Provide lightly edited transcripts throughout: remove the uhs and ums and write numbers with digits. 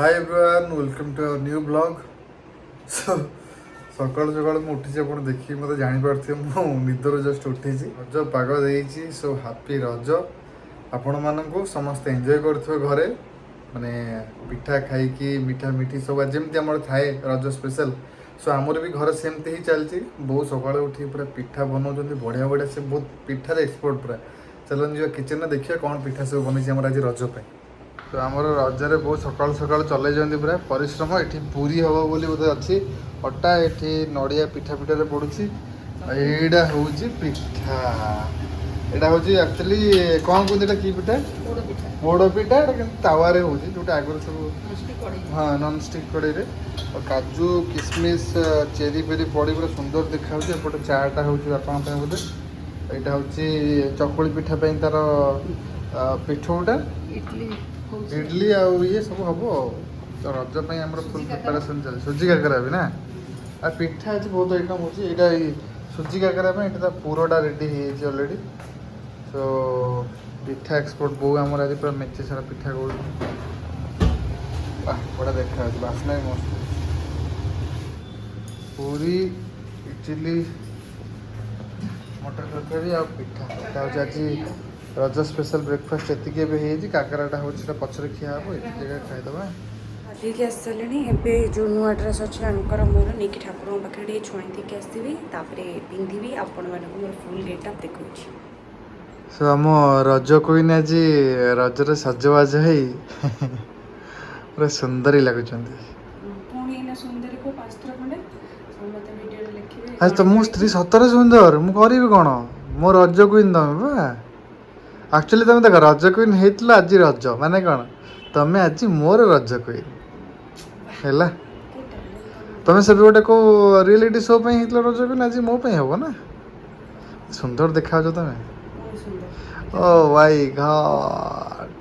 Hi everyone welcome to our new blog so सकाल सकाल ମୁଁ ଉଠିଛି ଆପଣ ଦେଖିକି ମୋତେ ଜାଣିପାରୁଥିବେ ମୁଁ ନିଦରୁ ଜଷ୍ଟ ଉଠିଛି ରଜ ପାଗ ଦେଇଛି ସୋ ହାପି ରଜ ଆପଣମାନଙ୍କୁ ସମସ୍ତେ ଏନ୍ଜୟ କରୁଥିବେ ଘରେ ମାନେ ପିଠା ଖାଇକି ମିଠା ମିଠି ସବୁ ଯେମିତି ଆମର ଥାଏ ରଜ ସ୍ପେଶାଲ ସୋ ଆମର ବି ଘରେ ସେମିତି ହିଁ ଚାଲିଛି ବୋଉ ସକାଳୁ ଉଠିକି ପୁରା ପିଠା ବନାଉଛନ୍ତି ବଢ଼ିଆ ବଢ଼ିଆ ସେ ବହୁତ ପିଠାରେ ଏକ୍ସପର୍ଟ ପୁରା ଚାଲନ୍ତୁ ଯିବା କିଚେନରେ ଦେଖିବା କ'ଣ ପିଠା ସବୁ ବନେଇଛି ଆମର ଆଜି ରଜ ପାଇଁ ତ ଆମର ରଜରେ ବହୁତ ସକାଳୁ ସକାଳୁ ଚଲେଇଛନ୍ତି ପୁରା ପରିଶ୍ରମ ଏଠି ପୁରୀ ହେବ ବୋଲି ବୋଧେ ଅଛି ଅଟା ଏଠି ନଡ଼ିଆ ପିଠା ପିଠାରେ ପଡ଼ୁଛି ଆଉ ଏଇଟା ହେଉଛି ପିଠା ଏଇଟା ହେଉଛି ଆକ୍ଚୁଆଲି କ'ଣ କୁହନ୍ତି ଏଇଟା କି ପିଠା ପୋଡ଼ ପିଠା ଏଇଟା କିନ୍ତୁ ତାୱାରେ ହେଉଛି ଯେଉଁଟା ଆଗରୁ ସବୁ ହଁ ନନ୍ଷ୍ଟିକ୍ କଡ଼େଇରେ ଆଉ କାଜୁ କିସମିସ୍ ଚେରି ଫେରି ପଡ଼ି ପୁରା ସୁନ୍ଦର ଦେଖାହେଉଛି ଏପଟେ ଚା'ଟା ହେଉଛି ବାପାଙ୍କ ପାଇଁ ବୋଧେ ଏଇଟା ହେଉଛି ଚକୁଳି ପିଠା ପାଇଁ ତା'ର ପିଠଉଟା ଇଡଲି ଆଉ ଇଏ ସବୁ ହବ ଆଉ ତ ରଜ ପାଇଁ ଆମର ଫୁଲ୍ ପ୍ରିପାରେସନ୍ ଚାଲିଛି ସୁଜି କାକରା ବି ନା ଆଉ ପିଠା ଆଜି ବହୁତ ଆଇଟମ୍ ହେଉଛି ଏଇଟା ଏଇ ସୁଜି କାକରା ପାଇଁ ଏଇଟା ତା ପୁରଟା ରେଡ଼ି ହେଇଯାଇଛି ଅଲରେଡ଼ି ସୋ ପିଠା ଏକ୍ସପର୍ଟ ବୋଉ ଆମର ଆଜି ପୁରା ମେଞ୍ଚେ ସାରା ପିଠା କରୁଛି ବଢ଼ିଆ ଦେଖାଯାଉଛି ବାସ୍ନା ବି ମସ୍ତ ପୁରୀ ଇଟିଲି ମଟର ତରକାରୀ ଆଉ ପିଠା ଏଇଟା ହେଉଛି ଆଜି ରଜ ସ୍ପେଶାଲ ବ୍ରେକଫାଷ୍ଟ ଏତିକି ଏବେ ହେଇଯାଇଛି କାକରାଟା ହେଉଛି ସେଟା ପଛରେ ଖିଆ ହେବ ଏତିକି ଜାଗା ଖାଇଦେବା ଗାଧେଇକି ଆସିସାରିଲେଣି ଏବେ ଯେଉଁ ନୂଆ ଡ୍ରେସ୍ ଅଛି ଆଙ୍କର ମୋର ନେଇକି ଠାକୁରଙ୍କ ପାଖରେ ଟିକେ ଛୁଆଁ ଦେଇକି ଆସିଥିବି ତାପରେ ପିନ୍ଧିବି ଆପଣମାନଙ୍କୁ ମୋର ଫୁଲ୍ ଗେଟଅପ୍ ଦେଖାଉଛି ସୋ ଆମ ରଜ କୁଇନ୍ ଆଜି ରଜରେ ସଜବାଜ ହେଇ ପୁରା ସୁନ୍ଦରୀ ଲାଗୁଛନ୍ତି ପୁଣି ଏଇନା ସୁନ୍ଦରୀକୁ 5 ଥର ଖଣ୍ଡେ ସମସ୍ତେ ଭିଡ଼ିଓରେ ଲେଖିବେ ଆଜି ତ ମୋ ସ୍ତ୍ରୀ ସତରେ ସୁନ୍ଦର ମୁଁ କରିବି କ'ଣ ମୋ ରଜ କୁଇନ୍ ତମେ ବା ଆକ୍ଚୁଆଲି ତମେ ଦେଖ ରଜ କୁଇନ୍ ହେଇଥିଲ ଆଜି ରଜ ମାନେ କ'ଣ ତମେ ଆଜି ମୋର ରଜ କୁଇନ୍ ହେଲା ତମେ ସେବେ ଗୋଟେ କେଉଁ ରିଆଲିଟି ଶୋ ପାଇଁ ହେଇଥିଲ ରଜ କୁଇନ୍ ଆଜି ମୋ ପାଇଁ ହେବ ନା ସୁନ୍ଦର ଦେଖାଯାଉଛ ତମେ ଓ ମାଇ ଗଡ୍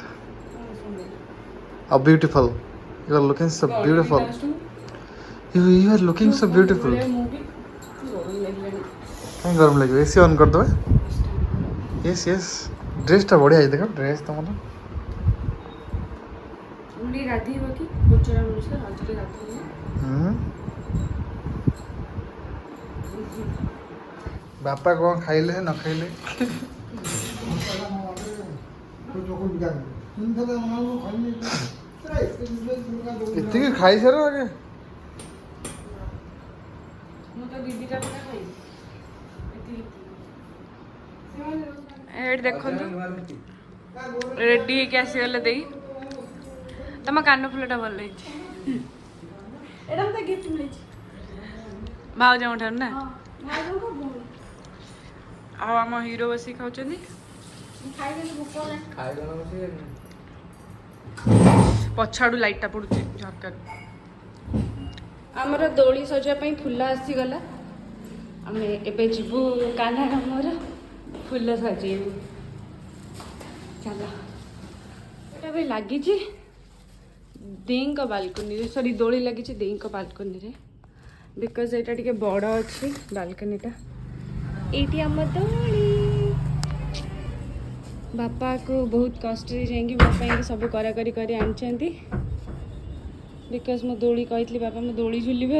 how beautiful you are looking so beautiful you are looking so beautiful କାଇଁ ଗରମ ଲାଗିବ ଏସି ଅନ୍ କରିଦେବା ୟେସ୍ ୟେସ୍ ଡ୍ରେସ୍ଟା ବଢ଼ିଆ ହେଇଛି ଦେଖ ଡ୍ରେସ୍ ତମର ଗାଧେଇବ କି ଗୋଚରା ମଣିଷ ରଜରେ ଗାଧେଇବ ବାପା କ'ଣ ଖାଇଲେ ନ ଖାଇଲେ ଏତିକି ଖାଇସାର ଆଗେ ଏଇଠି ଦେଖନ୍ତୁ ରେଡି ହେଇକି ଆସିଗଲେ ଦେଇ ତମ କାନ ଫୁଲଟା ଭଲ ହେଇଛି ଭାଉଜଙ୍କ ଠାରୁ ନା ଆଉ ଆମ ହିରୋ ବସିକି ଖାଉଛନ୍ତି ପଛଆଡ଼ୁ ଲାଇଟ୍ଟା ପଡ଼ୁଛି ଝରକାରୁ ଆମର ଦୋଳି ସଜା ପାଇଁ ଫୁଲ ଆସିଗଲା ଆମେ ଏବେ ଯିବୁ କାହ୍ନା ଆମର ଫୁଲ ସଜେଇବୁ ଚାଲ ଏଇଟା ବି ଲାଗିଛି ଦେଇଙ୍କ ବାଲକୋନିରେ ସରି ଦୋଳି ଲାଗିଛି ଦେଇଙ୍କ ବାଲକୋନିରେ ବିକଜ ଏଇଟା ଟିକେ ବଡ଼ ଅଛି ବାଲକୋନିଟା ଏଇଠି ଆମ ଦୋଳି ବାପାକୁ ବହୁତ କଷ୍ଟରେ ଯାଇକି ମୋ ପାଇଁ ସବୁ କରାକରି କରି ଆଣିଛନ୍ତି ବିକଜ ମୁଁ ଦୋଳି କହିଥିଲି ବାପା ମୁଁ ଦୋଳି ଝୁଲିବ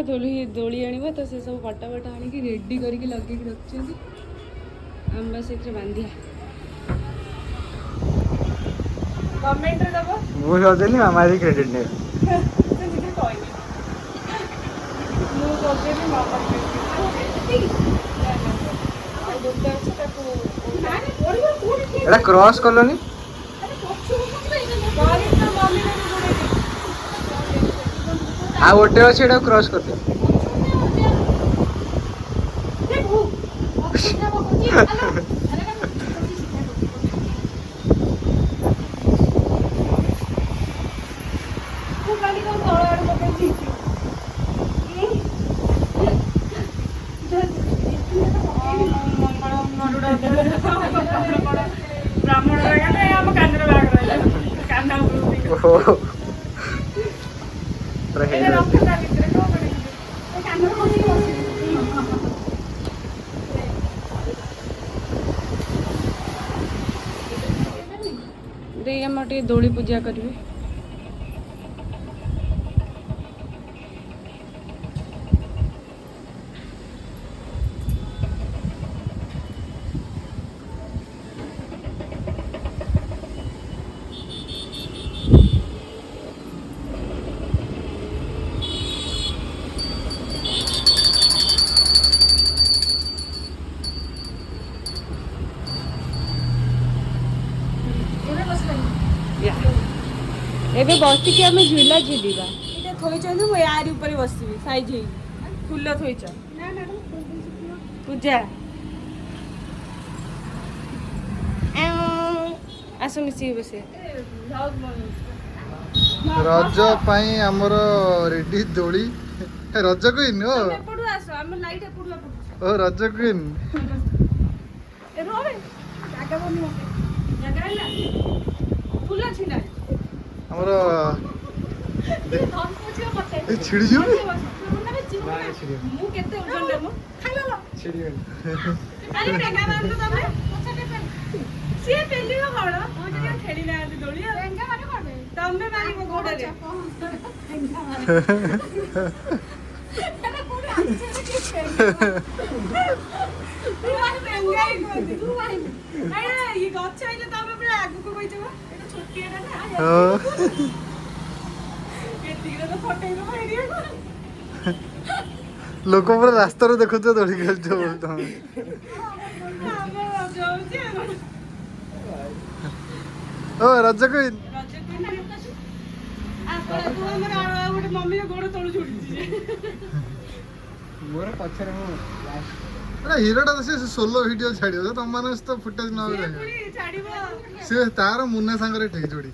ଦୋଳି ଆଣିବ ତ ସେ ସବୁ ପଟା ଆଣିକି ରେଡ଼ି କରିକି ଲଗେଇକି ରଖିଛନ୍ତି ଆମେ ବାସ୍ ସେଥିରେ ବାନ୍ଧିବା କମେଣ୍ଟରେ ଦେବ ମୁଁ ସଜେଇଲି ମାମା ଆଜି କ୍ରେଡିଟ୍ ନେବେ ମୁଁ ସଜେଇଲି ମାମା ଏଟା କ୍ରସ୍ କଲନି ଆଉ ଗୋଟେ ଅଛି ଏଟା କ୍ରସ୍ କରିଦିଅ ଦେଇ ଆମର ଟିକେ ଦୋଳି ପୂଜା କରିବେ ବସିକି ଆମେ ଝୁଲା ଝୁଲିବା। ଏଇଟା ଥୋଇଛନ୍ତି ମୁଁ ୟାରି ଉପରେ ବସିବି ସାଇଜ ହେଇକି। ଫୁଲ ଥୋଇଛ ପୂଜା ଆସ ମିଶିକି ବସିବା। ରଜ ପାଇଁ ଆମର ରେଡି ଦୋଳି। ରଜ କୁଇନ୍ ଓ ଏପଟୁ ଆସ ଆମ ଲାଇଟ୍ ଏପଟୁ ଓ ରଜ କୁଇନ୍। ଏ ରୋବେ ଜାଗା ବନି ମତେ ଜାଗା ହେଲା ଫୁଲ ଛିଣ୍ଡା ଆମର ଏ ଛିଡ଼ି ଯିବ ମୁଁ କେତେ ଓଜନ ମୁଁ ଖାଇଲ ଛିଡ଼ି ଆରେ ଟେଙ୍ଗା ମାରୁନ ତମେ ସିଏ ପେଲିବ କଣ ମୁଁ ଟିକେ ଖେଳି ନାହାନ୍ତି ଦୋଳି ଆଉ ଟେଙ୍ଗା ମାନେ କଣ ତମେ ମାରିବ ଗୋଡରେ ଗଛ ହେଇଲେ ତମେ ପୁରା ଆଗକୁ କହିଥିବ ଏଟା ଛୋଟିଆଟା ନା ଏତିକିରେ ତ ଫଟେଇଦବ ଏରିଆକୁ ଲୋକ ପୁରା ରାସ୍ତାରୁ ଦେଖୁଛ ଦୋଳି ଖେଳୁଛ ବୋଲି ତମେ। ଓ ରଜ କୁଇନ୍ ଗୋଟେ ମମିର ଗୋଡ ତଳୁ ଛୁଟିଛି ମୋର ପଛରେ ମୁଁ ହିରୋଟା ତ ସେ ସୋଲୋ ଭିଡିଓ ଛାଡିବ ତମମାନେ ତ ଫୁଟେଜ ନ ଛାଡିବ ସେ ତାର ମୁନା ସାଙ୍ଗରେ ଠିକ ଯୋଡି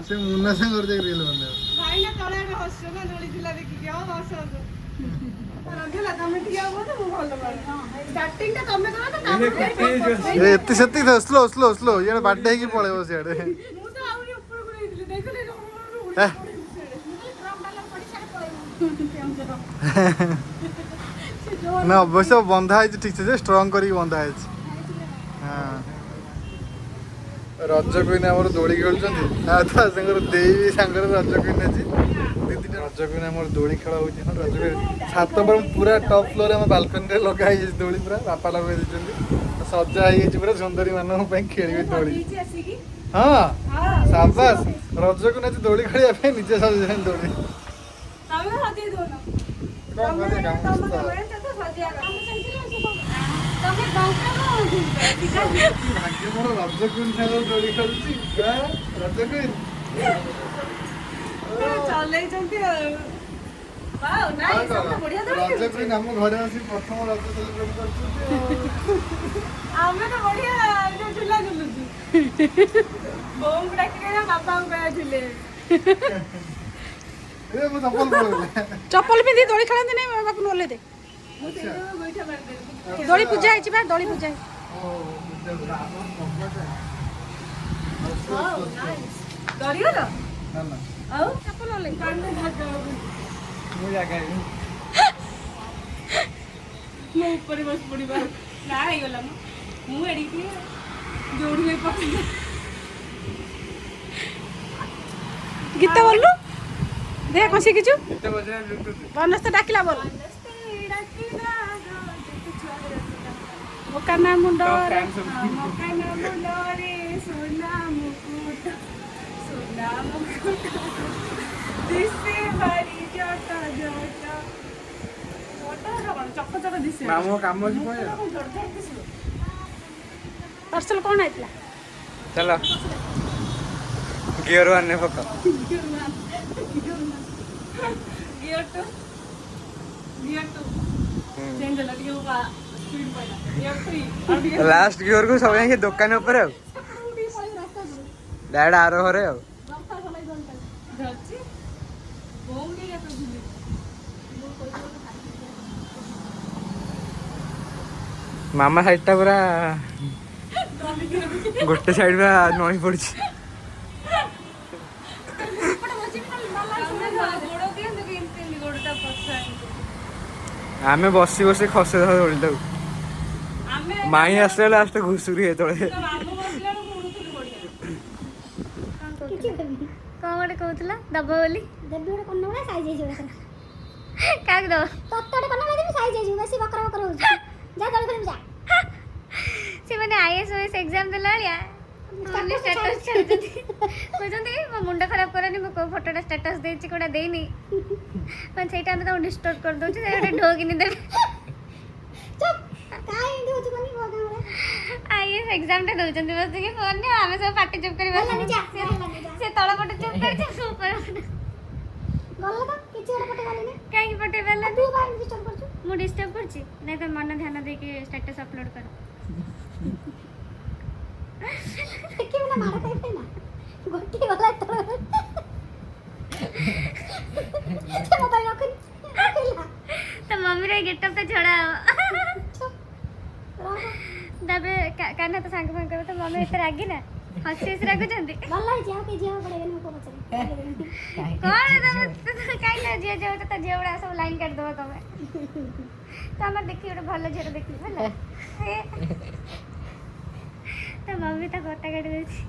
ସେ ମୁନା ସାଙ୍ଗରେ ଯାଇକି ରିଲ ବନେଇବ। ଭାଇ ନା ତଳେ ଏବେ ହସୁଛ ନା ଦୋଳି ଥିଲା ଦେଖିକି ଆଉ ହସ ତମେ ଠିଆ ହବ ତ ମୁଁ ଭଲ ପାଏ ଷ୍ଟାର୍ଟିଂ ଟା ତମେ କର ନା ଏତେ ସେତିକି ଥାଉ ସ୍ଲୋ ସ୍ଲୋ ସ୍ଲୋ ଇଆଡେ ବାଡେ ହେଇକି ପଳେଇବ ସିଆଡେ। ମୁଁ ତ ଆହୁରି ଉପରକୁ ନେଇଥିଲି ଦେଖିଲି ନା ଅବଶ୍ୟ ବନ୍ଧା ହେଇଛି ଠିକ ସେ ଷ୍ଟ୍ରଙ୍ଗ କରିକି ବନ୍ଧା ହେଇଛି। ହଁ ରଜ କୁଇନ୍ ଆମର ଦୋଳି ଖେଳୁଛନ୍ତି ଆଉ ତା ସାଙ୍ଗରେ ଦେଇ ବି ସାଙ୍ଗରେ ରଜ କୁଇନ୍ ଅଛି। ରଜ କୁଇନ୍ ଆମର ଦୋଳି ଖେଳ ହଉଛି ରଜ କୁଇନ୍ ଛାତ ଉପରେ ପୁରା ଟପ୍ ଫ୍ଲୋରରେ ଆମ ବାଲକୋନିରେ ଲଗା ହେଇଯାଇଛି ଦୋଳି ପୁରା ବାପା ଲଗାଇ ଦେଇଛନ୍ତି ସଜା ହେଇଯାଇଛି ପୁରା ସୁନ୍ଦରୀ ମାନଙ୍କ ପାଇଁ ଖେଳିବେ ଦୋଳି। ହଁ ସାବାସ ରଜ କୁଇନ୍ ଆଜି ଦୋଳି ଖେଳିବା ପାଇଁ ନିଜେ ସଜେଇଛନ୍ତି ଦୋଳି। କଣ କରିବା କାମ ଭାଗ୍ୟ ମୋର ରଜ କୁଇନ୍ ସାଙ୍ଗରେ ଦୋଳି ଖେଳୁଛି ରଜ କୁଇନ୍ ଚଲେଇଛନ୍ତି ରଜ କୁଇନ୍ ଆମ ଘରେ ଆସି ପ୍ରଥମ ରଜ ସେଲିବ୍ରେଟ କରୁଛନ୍ତି। ଆମେ ତ ବଢିଆ ଝୁଲା ଝୁଲୁଛୁ ବୋଉଙ୍କୁ ଡାକିଲେ ବାପାଙ୍କୁ କହିବା ଝୁଲେ ମୁଁ ଚପଲ ପଳେଇଲା ଚପଲ ପିନ୍ଧି ଦୋଳି ଖେଳନ୍ତି ନାଇଁ ବାପାକୁ ନହେଲେ ଦେ ଦୋଳି ପୂଜା ହେଇଛି ବା ଦୋଳି ପୂଜା ହେଇଛି। ଡରିଗଲ ଆଉ ମୋ ଉପରେ ବସି ପଡିବା ନା ହେଇଗଲା ମୁଁ ଏଡିକି ଯୋଉଠି ବି ପକେଇ ଗୀତ ବୋଲୁ ଦେ କଣ ଶିଖିଛୁ ବନସ୍ତେ ଡାକିଲା ବୋଲ ମୋକାନା ମୁଣ୍ଡରେ ସୁନା ମୁକୁଟ ସୁନା ମୁକୁଟ ଦିଶେ ଭାରି ଜଟ ଜଟ ଚକ ଚକ ଦିଶେ କାମ ପାର୍ସଲ କଣ ହେଇଥିଲା चलो गियर आने पका गियर टू चेंज होला ଟିକେ स्पीड पहिला गियर 3 लास्ट गियर को सब यहाँ दुकान ऊपर डायरेक्ट आरो घरे मामा साइड टा पूरा गोटे साइड में नई पड़ी आमे बसी बसी खसे दौड़ी माई आसले लास्ट घुसुरी है तले कौन गोटे कहूला दब बोली देवी गोटे कन्ना बड़ा साइज है जोड़ा काक दो तत्तोटे कन्ना बड़ा देवी साइज है बेसी बकर बकर हो जा दल कर जा से माने आईएएस एग्जाम देला लिया माने स्टेटस छाड़ती कहते मो मुंडा खराब करनी मो को फोटोटा स्टेटस देछि कोडा देनी मन सेटा में तो डिस्टर्ब कर दउछि से ढोगिनी दे चुप काई इंदी होछि बनी बोगा हमरा आई आईएएस एग्जाम टे दउचंदी बस के फोन ने हमें सब पार्टी चुप करी बस से तळ पटे चुप कर से ऊपर गल्ला तो किछि ओर पटे गली ने काई पटे बेला तू बाय डिस्टर्ब करछु मु डिस्टर्ब करछि नै तो मन ध्यान दे के स्टेटस अपलोड कर के ना मार खाई पे ना गोटी वाला तो मोबाइल रखनी तो मम्मी रे गेटअप पे छोड़ा तबे कान्हा तो सांग सांग करे तो मम्मी इतने रागी ना हंसी हंसी रागु जंदी भल्ला जाओ के जिया पड़ेगा नको पछरे कौन तो काई ना जिया जाओ तो जेवड़ा सब लाइन काट दो तमे तो हम देखी ओटे भल्ला झेर देखी भल्ला तो मम्मी तो गोटा काट देछि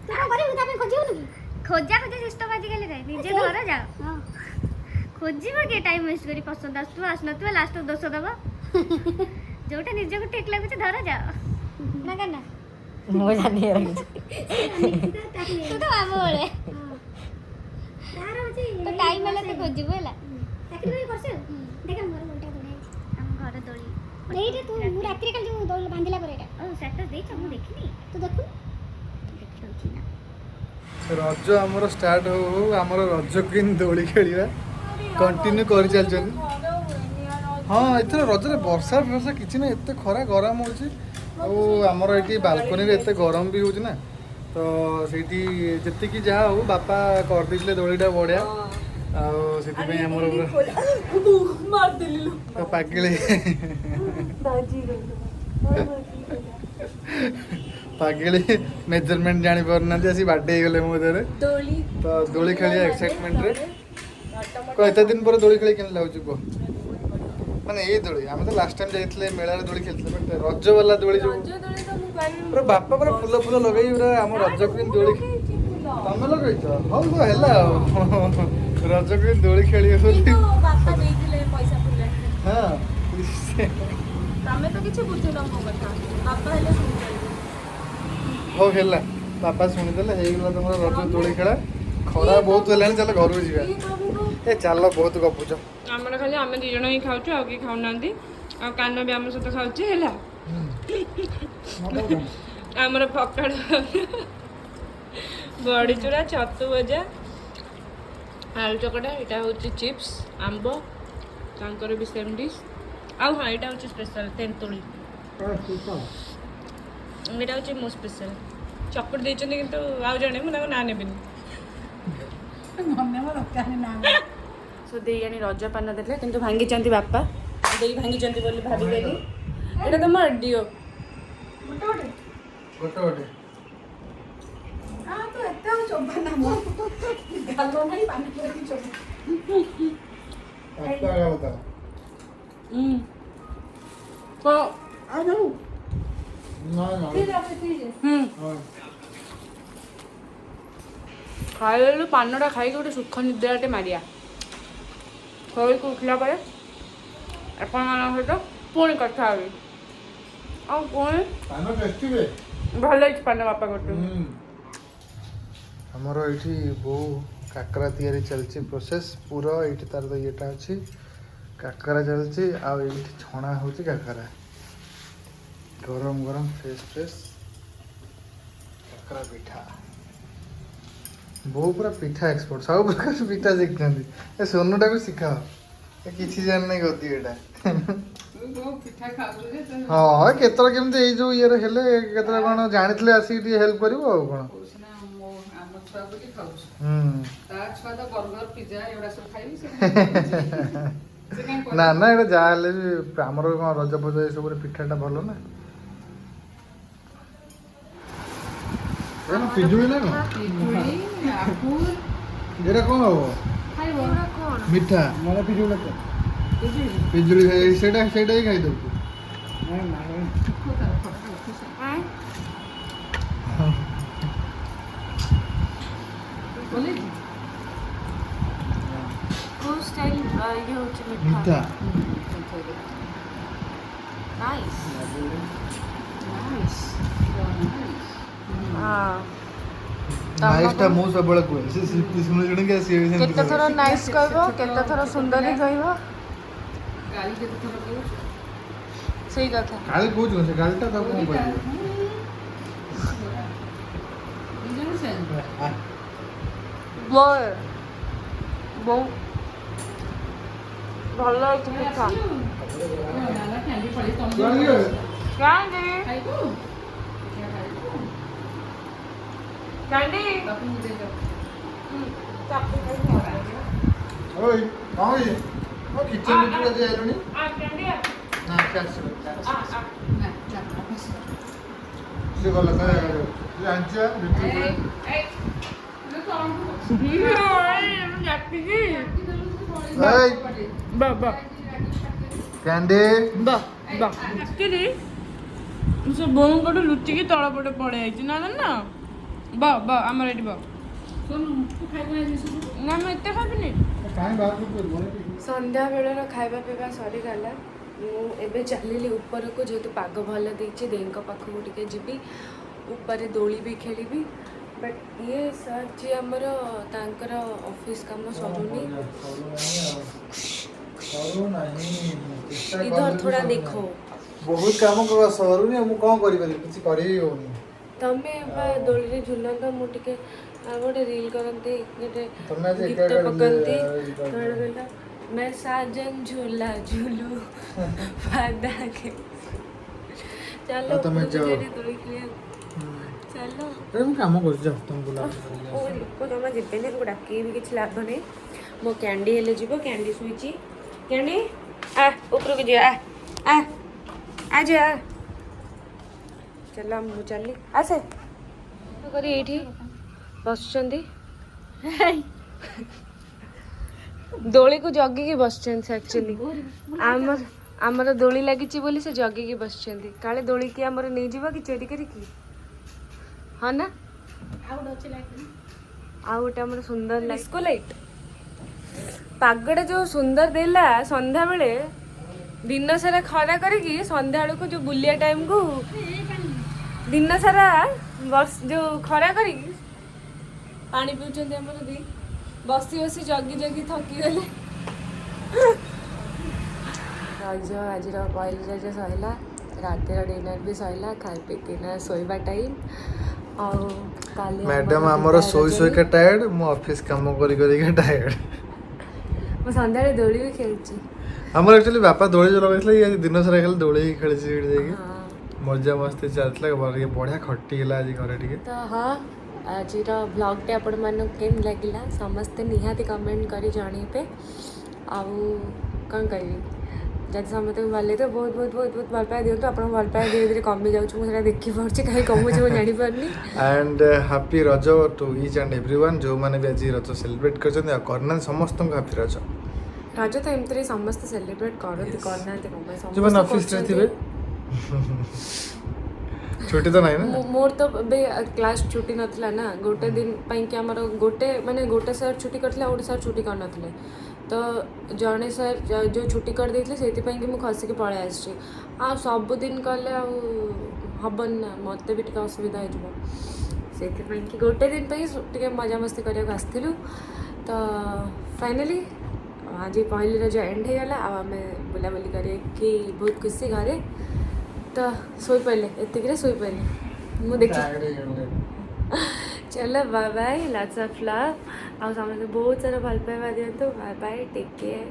तू को करे उता पे खोजियो नी खोजा खोजा सिस्टम आज गेले रे निजे घर जाओ हां खोजिबो के टाइम वेस्ट करी पसंद आसतु आसनतु लास्ट दोष दबो जोटा निजे को ठीक लागुछ धर जाओ ना करना मो जानी रे तू तो आम बोले तार होची तो टाइम वाला तो खोजिबो हैला चाकरी भी करछ देख मोर मोटा दोड़ी हम घर दोड़ी एइटे तू मु रात्रि काल जो दोड़ी बांधिला पर एटा ओ स्टेटस देछ मु देखिनी तू देखु देखौची ना रज आमर स्टार्ट हो आमर रज क्वीन दोली खेलिया कंटिन्यू कर चलछन हाँ एथर रजरे वर्षा वर्षा किछि ना एते खरा गरम होछि आमर एटी बालकनी रे एते गरम भी होछि ना तो सेठी जति कि जहा हो बापा कर दिले दोलीटा बढ़िया आ सेति पे हमर मार देली तो पागले पागले मेजरमेंट जानी परना जे आसी बाडे गले मो देरे दोली तो दोली खेलिया एक्साइटमेंट रे को एते दिन पर दोली खेली केन लाउछु को माने ए दोली हम तो लास्ट टाइम जाइतले मेला रे दोली खेलतले बट रज वाला दोली जो रज दोली तो मु पानी पूरा बापा पूरा फुल फुल लगाई पूरा हम रज क्वीन दोली तमे लगाइछ हो तो हैला रज क्वीन दोली खेली होली तो बापा देइथिले पैसा पुला हां तमे तो किछि बुझुन मो कथा बापा हेले सुन हो हैला बापा सुनि देले हे गेला तमरा रज दोली खेला खरा बहुत हेलानी चल घर जीवा ए चल बहुत गपुछ ଆମର ଖାଲି ଆମେ ଦି ଜଣ ହିଁ ଖାଉଛୁ ଆଉ କେହି ଖାଉନାହାନ୍ତି ଆଉ କାନ ବି ଆମ ସହିତ ଖାଉଛି ହେଲା ଆମର ପକଡ଼ ବଡ଼ିଚୁରା ଛତୁ ଭଜା ଆଳୁ ଚକଟା ଏଇଟା ହେଉଛି ଚିପ୍ସ ଆମ୍ବ ତାଙ୍କର ବି ସେମ୍ ଡିସ୍ ଆଉ ହଁ ଏଇଟା ହେଉଛି ସ୍ପେଶାଲ୍ ତେନ୍ତୁଳି ଏଇଟା ହେଉଛି ମୋ ସ୍ପେଶାଲ୍ ଚକୁଟି ଦେଇଛନ୍ତି କିନ୍ତୁ ଆଉ ଜଣେ ମୁଁ ତାଙ୍କ ନାଁ ନେବିନି सो देई आनी रजपान देले किंतु भांगी बापा देई भांगी बोली भाविगली एटा तो मोर डिओ गोटे गोटे आ तो एते चोबा ना मो गालो नाही पानी के चोबा अच्छा गालता तो आ जाऊ ना ना हां खाइलु पानटा खाई गोटे सुख निद्राटे मारिया खोई को उठला पर अपन माना सहित पुणी कथा हेबी आ पुणी पानो टेस्टी बे भल पान बापा करते हमर एठी बो काकरा तयारी चलची प्रोसेस पूरा एठी तार तो येटा अछि काकरा चलची आ एठी छणा होची काकरा गरम गरम फ्रेश फ्रेश काकरा पिठा बो पूरा पिठा एक्सपर्ट सब प्रकार पिठा शिखती ए सोनुटा को शिखाओ ए किछि जान नहीं गति एटा हाँ केतरा केमते ए जो ये हेले केतरा कोन जानितले आसी टी हेल्प करिवो आ कोन ना ना एटा जा हेले भी हमर कोन रज फज ए सब पिठाटा भलो ना एना पिजुली ना एटा कोन हो मिठा मला पिजुली का पिजुली सेटा सेटा ही खाई दो मिठा नाइस हाँ नाइसटा मो सबले कोइ से सिटी सुन जण के से केते थर नाइस कहबो केते थर सुंदरी कहबो गाली केते थर कहबो ସେଇ କଥା କାଲି କହୁଛୁ ସେ କାଲିଟା ତାକୁ କଣ କହିବ ବୋଉ ବୋଉ ଭଲ ହେଇଛି ପିଠା କ୍ୟାଣ୍ଡି ଓଇ କଣ ଇଏ ମୋ କିଚେନ ଭିତରେ ଆଜି ଆଇଲୁଣି ନା ସେ ଆସିବ ସେ ଗଲା ଜାଣିଛ କ୍ୟାଣ୍ଡି ସେ ବୋଉଙ୍କଠୁ ଲୁଚିକି ତଳ ପଟେ ପଳେଇ ଆଇଛି ନା ନା ବା ବା ଆମର ଏଠି ବା ନା ମୁଁ ଏତେ ଖାଇବିନି। ସନ୍ଧ୍ୟା ବେଳର ଖାଇବା ପିଇବା ସରିଗଲା। ମୁଁ ଏବେ ଚାଲିଲି ଉପରକୁ ଯେହେତୁ ପାଗ ଭଲ ଦେଇଛି ଦେଇଙ୍କ ପାଖକୁ ଟିକେ ଯିବି ଉପରେ ଦୋଳି ବି ଖେଳିବି ବଟ୍ ଇଏ ସାର୍ ଯିଏ ଆମର ତାଙ୍କର ଅଫିସ୍ କାମ ସରୁନି इधर थोड़ा देखो ବହୁତ କାମ କରିବା ସରୁନି ମୁଁ କଣ କରିପାରିବି କିଛି କରି ହଉନି ତମେ ଦୋଳିରେ ଝୁଲନ୍ତ ମୁଁ ଟିକେ ଗୋଟେ ରିଲ୍ କରନ୍ତି ଗୋଟେ ତମେ ଆଜି ଗୀତ ଏକା ପକାନ୍ତି କଣ କହିଲ मैं साजन झूला झूलू वादा के चलो ତମେ ଯାଅ ଦୋଳି ଖେଳିବା ଚାଲ ମୁଁ କାମ କରୁଛି ଯାଅ ତମେ ବୁଲା ଲୋକ ଜମା ଯିବେନି ତାକୁ ଡାକିବି କିଛି ଲାଭ ନାହିଁ ମୋ କ୍ୟାଣ୍ଡି ହେଲେ ଯିବ କ୍ୟାଣ୍ଡି ଶୋଇଛି କ୍ୟାଣ୍ଡି ଆ ଉପରକୁ ଯିବା ଆ ଯା ଚାଲ ମୁଁ ଚାଲି ଆସେ କରି ଏଇଠି ବସୁଛନ୍ତି ଦୋଳିକୁ ଜଗିକି ବସିଛନ୍ତି ଆକ୍ଚୁଆଲି ଆମର ଦୋଳି ଲାଗିଛି ବୋଲି ସେ ଜଗିକି ବସିଛନ୍ତି କାଳେ ଦୋଳିକି ଆମର ନେଇଯିବ କି ଚୋରି କରିକି ହଁ ନା ଆଉ ଗୋଟେ ଆମର ସୁନ୍ଦର ଡିସ୍କୋ ଲାଇଟ୍ ପାଗଟା ଯୋଉ ସୁନ୍ଦର ଦେଲା ସନ୍ଧ୍ୟାବେଳେ ଦିନ ସାରା ଖରା କରିକି ସନ୍ଧ୍ୟା ବେଳକୁ ଯୋଉ ବୁଲିବା ଟାଇମକୁ ଦିନ ସାରା ଯୋଉ ଖରା କରିକି ପାଣି ପିଉଛନ୍ତି ଆମର ଦି ବସି ବସି ଜଗି ଜଗି ଥକିଗଲେ ରଜ ଆଜିର ପହିଲି ରଜ ସରିଲା ରାତିର ଡିନର ବି ସରିଲା ଖାଇ ପିଇକିନା ଶୋଇବା ଟାଇମ୍ ଆଉ କାଲି ମ୍ୟାଡାମ ଆମର ଶୋଇ ଶୋଇକା ଟାୟାର୍ଡ ମୁଁ ଅଫିସ କାମ କରି କରିକା ଟାୟାର୍ଡ ମୁଁ ସନ୍ଧ୍ୟାବେଳେ ଦୋଳି ବି ଖେଳିଛି ଆମର ଆକ୍ଚୁଆଲି ବାପା ଦୋଳି ଯୋଉ ଲଗେଇଥିଲେ ଆଜି ଦିନ ସାରା ଖାଲି ଦୋଳି ହିଁ ଖେଳିଛି ସେଠି ଯାଇକି ମଜା ମସ୍ତି ଚାଲିଥିଲା ବଢ଼ିଆ ଖଟିଗଲା ଆଜି ଘରେ ଟିକେ ତ ହଁ ଆଜିର ବ୍ଲଗ୍ଟା ଆପଣମାନଙ୍କୁ କେମିତି ଲାଗିଲା ସମସ୍ତେ ନିହାତି କମେଣ୍ଟ କରି ଜଣେଇବେ ଆଉ କ'ଣ କହିବି ଯଦି ସମସ୍ତଙ୍କୁ ଭଲ ଲାଗିବ ବହୁତ ବହୁତ ବହୁତ ବହୁତ ଭଲ ପାଇବା ଦିଅନ୍ତୁ ଆପଣଙ୍କୁ ଭଲ ପାଇବା ଧୀରେ ଧୀରେ କମି ଯାଉଛି ମୁଁ ସେଇଟା ଦେଖିପାରୁଛି କାହିଁ କମୁଛି ମୁଁ ଜାଣିପାରୁନି and happy Raja two each and every one ଯେଉଁମାନେ ବି ଆଜି ରଜ ସେଲିବ୍ରେଟ୍ କରିଛନ୍ତି ଆଉ କରିନାହାନ୍ତି ସମସ୍ତଙ୍କୁ ହାପି ରଜ ରଜ ତ ଏମିତିରେ ସମସ୍ତେ ସେଲିବ୍ରେଟ୍ କରନ୍ତି କରିନାହାନ୍ତି କ'ଣ ପାଇଁ ଯେଉଁମାନେ ଅଫିସରେ ଥିବେ ଛୁଟି ତ ନାହିଁ ନା ମୋର ତ ଏବେ କ୍ଲାସ୍ ଛୁଟି ନଥିଲା ନା ଗୋଟେ ଦିନ ପାଇଁକି ଆମର ଗୋଟେ ସାର୍ ଛୁଟି କରିଥିଲେ ଆଉ ଗୋଟେ ସାର୍ ଛୁଟି କରିନଥିଲେ ତ ଜଣେ ସାର୍ ଯେଉଁ ଛୁଟି କରିଦେଇଥିଲେ ସେଇଥିପାଇଁକି ମୁଁ ଖସିକି ପଳେଇ ଆସିଛି ଆଉ ସବୁଦିନ କଲେ ଆଉ ହେବନି ନା ମୋତେ ବି ଟିକେ ଅସୁବିଧା ହେଇଯିବ ସେଇଥିପାଇଁକି ଗୋଟେ ଦିନ ପାଇଁ ଟିକେ ମଜାମସ୍ତି କରିବାକୁ ଆସିଥିଲୁ ତ ଫାଇନାଲି ଆଜି ପହିଲି ରଜ ଏଣ୍ଡ ହେଇଗଲା ଆଉ ଆମେ ବୁଲାବୁଲି କରିକି ବହୁତ ଖୁସି ଘରେ ତ ଶୋଇପଡ଼ିଲେ ଏତିକିରେ ଶୋଇପଡ଼ିଲେ ମୁଁ ଦେଖି चलो bye bye lots of love ଆଉ ସମସ୍ତେ ବହୁତ ସାରା ଭଲ ପାଇବା ଦିଅନ୍ତୁ ବାଏ ବାଏ ଟେକ୍ କେୟାର